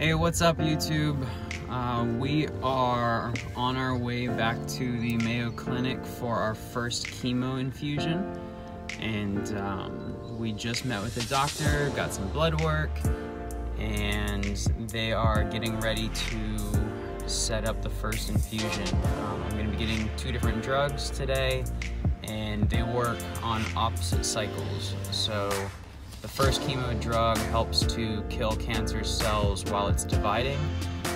Hey, what's up YouTube? We are on our way back to the Mayo Clinic for our first chemo infusion, and we just met with the doctor, got some blood work, and they are getting ready to set up the first infusion. I'm going to be getting 2 different drugs today, and they work on opposite cycles. So the first chemo drug helps to kill cancer cells while it's dividing,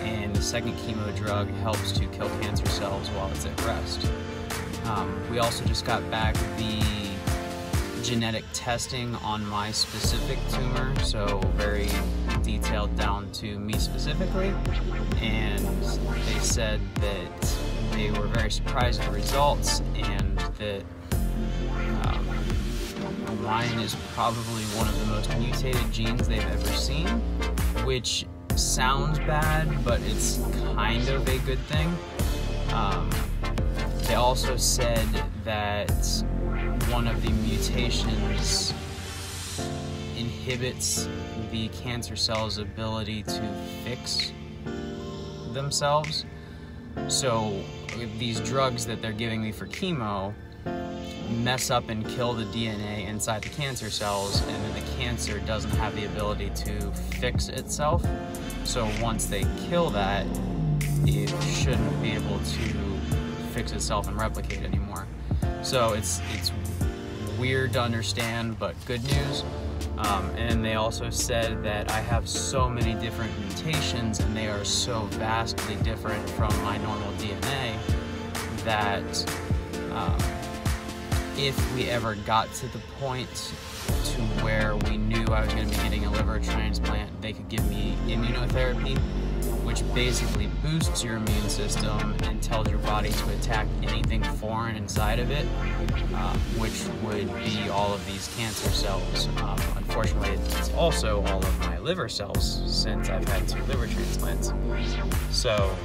and the second chemo drug helps to kill cancer cells while it's at rest. We also just got back the genetic testing on my specific tumor, so very detailed down to me specifically, and they said that they were very surprised at the results and that mine is probably one of the most mutated genes they've ever seen, which sounds bad, but it's kind of a good thing. They also said that one of the mutations inhibits the cancer cell's ability to fix themselves. So these drugs that they're giving me for chemo mess up and kill the DNA inside the cancer cells, and then the cancer doesn't have the ability to fix itself. So once they kill that, it shouldn't be able to fix itself and replicate anymore. So it's weird to understand, but good news. And they also said that I have so many different mutations, and they are so vastly different from my normal DNA that if we ever got to the point to where we knew I was going to be getting a liver transplant, they could give me immunotherapy, which basically boosts your immune system and tells your body to attack anything foreign inside of it, which would be all of these cancer cells. Unfortunately, it's also all of my liver cells since I've had 2 liver transplants. So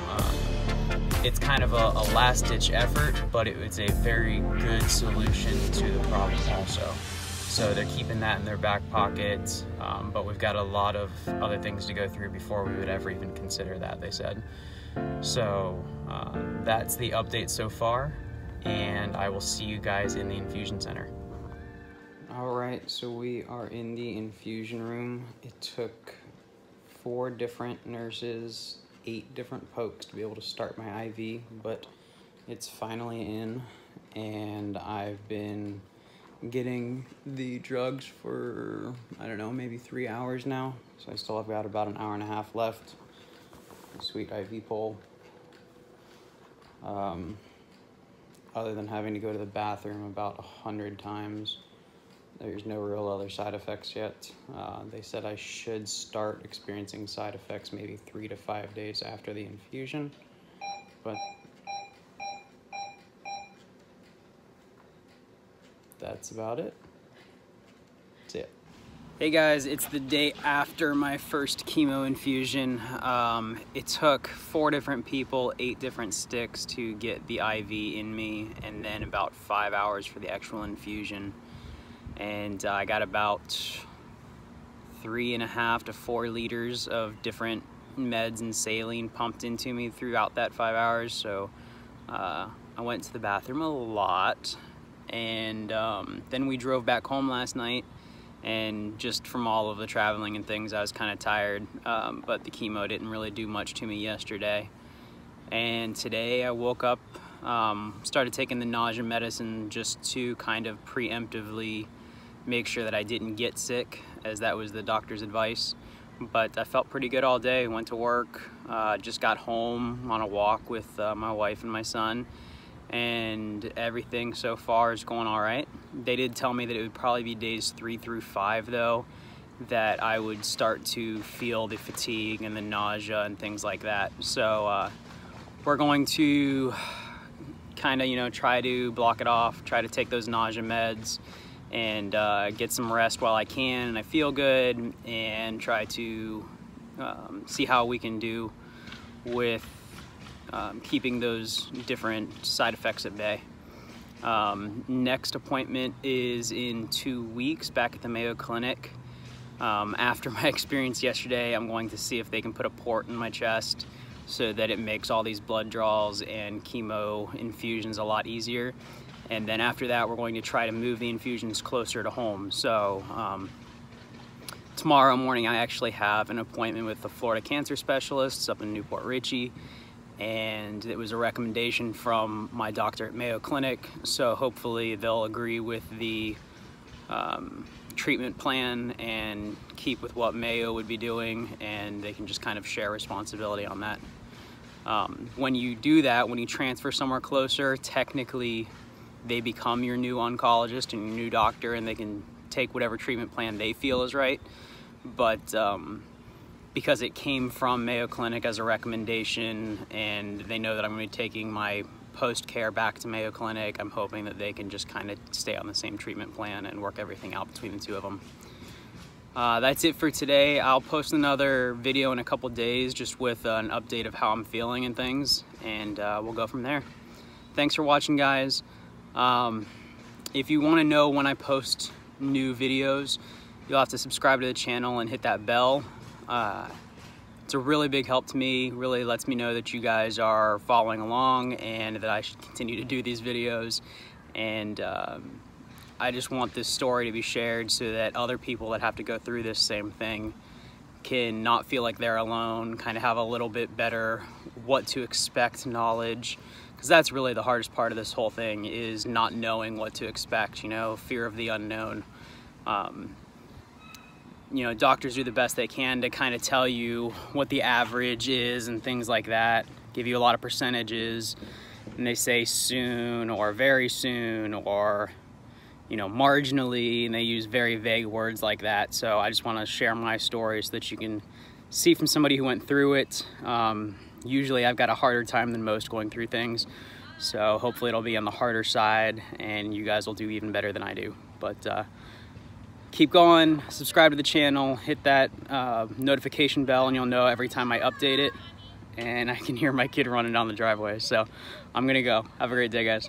it's kind of a last-ditch effort, but it's a very good solution to the problem also. So they're keeping that in their back pocket, but we've got a lot of other things to go through before we would ever even consider that, they said. So that's the update so far, and I will see you guys in the infusion center. Alright, so we are in the infusion room. It took 4 different nurses, 8 different pokes to be able to start my IV, but it's finally in, and I've been getting the drugs for, I don't know, maybe 3 hours now, so I still have got about an hour and a half left. Sweet IV pole. Other than having to go to the bathroom about 100 times, there's no real other side effects yet. They said I should start experiencing side effects maybe 3 to 5 days after the infusion, but that's about it. That's it. Hey guys, it's the day after my first chemo infusion. It took 4 different people, 8 different sticks to get the IV in me, and then about 5 hours for the actual infusion. And I got about 3.5 to 4 liters of different meds and saline pumped into me throughout that 5 hours. So I went to the bathroom a lot, and then we drove back home last night, and just from all of the traveling and things, I was kind of tired, but the chemo didn't really do much to me yesterday. And today I woke up, started taking the nausea medicine just to kind of preemptively make sure that I didn't get sick, as that was the doctor's advice. But I felt pretty good all day. Went to work, just got home on a walk with my wife and my son, and everything so far is going all right. They did tell me that it would probably be days 3 through 5 though, that I would start to feel the fatigue and the nausea and things like that. So we're going to kind of, you know, try to block it off, try to take those nausea meds, and get some rest while I can and I feel good, and try to see how we can do with keeping those different side effects at bay. Next appointment is in 2 weeks back at the Mayo Clinic. After my experience yesterday, I'm going to see if they can put a port in my chest so that it makes all these blood draws and chemo infusions a lot easier. And then after that, we're going to try to move the infusions closer to home. So tomorrow morning, I actually have an appointment with the Florida cancer specialists up in Newport Richey, and it was a recommendation from my doctor at Mayo Clinic. So hopefully they'll agree with the treatment plan and keep with what Mayo would be doing, and they can just kind of share responsibility on that. When you do that, when you transfer somewhere closer, technically they become your new oncologist and your new doctor, and they can take whatever treatment plan they feel is right. But because it came from Mayo Clinic as a recommendation, and they know that I'm going to be taking my post-care back to Mayo Clinic, I'm hoping that they can just kind of stay on the same treatment plan and work everything out between the two of them. That's it for today. I'll post another video in a couple days just with an update of how I'm feeling and things, and we'll go from there. Thanks for watching, guys. If you want to know when I post new videos, you'll have to subscribe to the channel and hit that bell. It's a really big help to me, really lets me know that you guys are following along and that I should continue to do these videos. And I just want this story to be shared so that other people that have to go through this same thing can not feel like they're alone, kind of have a little bit better what to expect knowledge. Because that's really the hardest part of this whole thing, is not knowing what to expect, you know, fear of the unknown. You know, doctors do the best they can to kind of tell you what the average is and things like that, give you a lot of percentages, and they say soon or very soon or, you know, marginally, and they use very vague words like that. So I just want to share my story so that you can see from somebody who went through it. Usually I've got a harder time than most going through things, so hopefully it'll be on the harder side and you guys will do even better than I do. But keep going, subscribe to the channel, hit that notification bell, and you'll know every time I update it. And I can hear my kid running down the driveway, so I'm gonna go. Have a great day, guys.